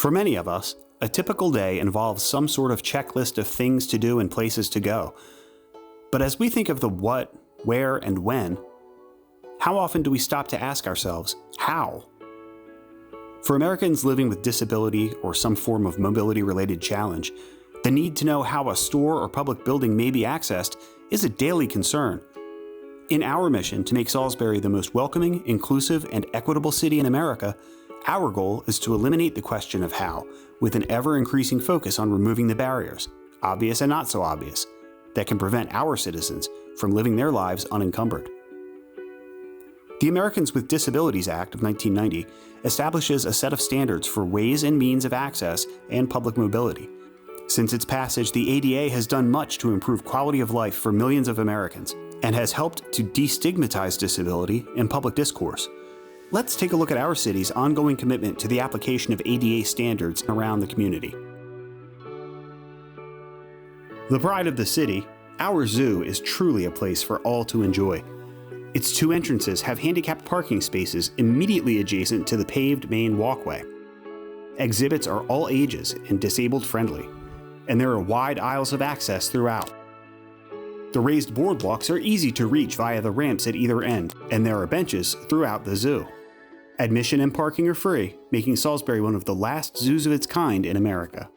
For many of us, a typical day involves some sort of checklist of things to do and places to go. But as we think of the what, where, and when, how often do we stop to ask ourselves, how? For Americans living with disability or some form of mobility-related challenge, the need to know how a store or public building may be accessed is a daily concern. In our mission to make Salisbury the most welcoming, inclusive, and equitable city in America, our goal is to eliminate the question of how, with an ever-increasing focus on removing the barriers, obvious and not so obvious, that can prevent our citizens from living their lives unencumbered. The Americans with Disabilities Act of 1990 establishes a set of standards for ways and means of access and public mobility. Since its passage, the ADA has done much to improve quality of life for millions of Americans and has helped to destigmatize disability in public discourse. Let's take a look at our city's ongoing commitment to the application of ADA standards around the community. The pride of the city, our zoo is truly a place for all to enjoy. Its two entrances have handicapped parking spaces immediately adjacent to the paved main walkway. Exhibits are all ages and disabled friendly, and there are wide aisles of access throughout. The raised boardwalks are easy to reach via the ramps at either end, and there are benches throughout the zoo. Admission and parking are free, making Salisbury one of the last zoos of its kind in America.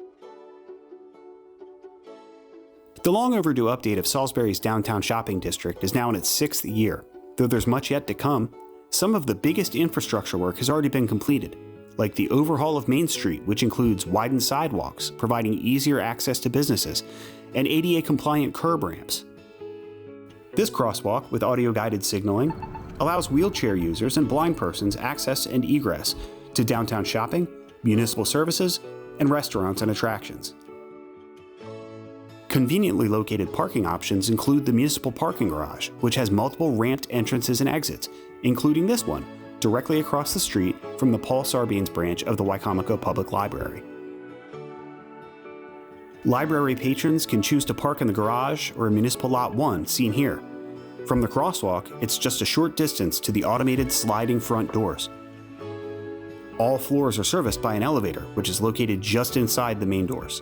The long overdue update of Salisbury's downtown shopping district is now in its 6th year. Though there's much yet to come, some of the biggest infrastructure work has already been completed, like the overhaul of Main Street, which includes widened sidewalks, providing easier access to businesses, and ADA-compliant curb ramps. This crosswalk, with audio-guided signaling, allows wheelchair users and blind persons access and egress to downtown shopping, municipal services, and restaurants and attractions. Conveniently located parking options include the municipal parking garage, which has multiple ramped entrances and exits, including this one, directly across the street from the Paul Sarbanes branch of the Wicomico Public Library. Library patrons can choose to park in the garage or in Municipal Lot 1, seen here. From the crosswalk, it's just a short distance to the automated sliding front doors. All floors are serviced by an elevator, which is located just inside the main doors.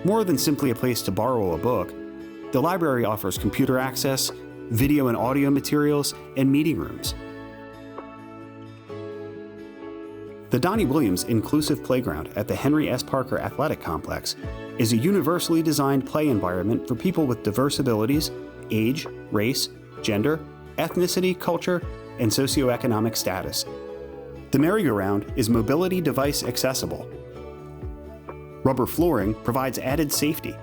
More than simply a place to borrow a book, the library offers computer access, video and audio materials, and meeting rooms. The Donnie Williams Inclusive Playground at the Henry S. Parker Athletic Complex is a universally designed play environment for people with diverse abilities, age, race, gender, ethnicity, culture, and socioeconomic status. The merry-go-round is mobility device accessible. Rubber flooring provides added safety.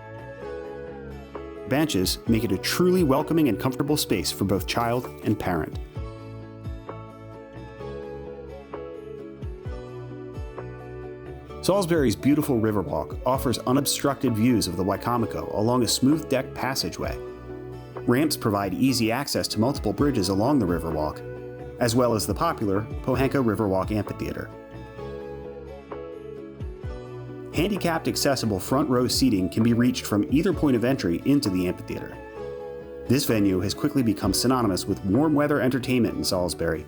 Benches make it a truly welcoming and comfortable space for both child and parent. Salisbury's beautiful Riverwalk offers unobstructed views of the Wicomico along a smooth deck passageway. Ramps provide easy access to multiple bridges along the Riverwalk, as well as the popular Pohanka Riverwalk Amphitheater. Handicapped accessible front row seating can be reached from either point of entry into the amphitheater. This venue has quickly become synonymous with warm weather entertainment in Salisbury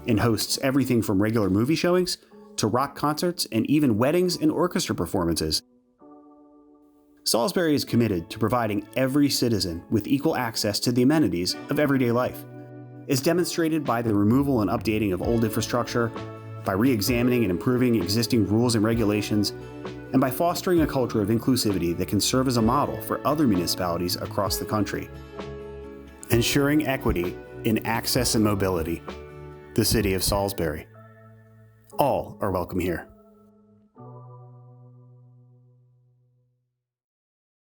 and hosts everything from regular movie showings to rock concerts and even weddings and orchestra performances. Salisbury is committed to providing every citizen with equal access to the amenities of everyday life, as demonstrated by the removal and updating of old infrastructure, by re-examining and improving existing rules and regulations, and by fostering a culture of inclusivity that can serve as a model for other municipalities across the country. Ensuring equity in access and mobility, the City of Salisbury. All are welcome here.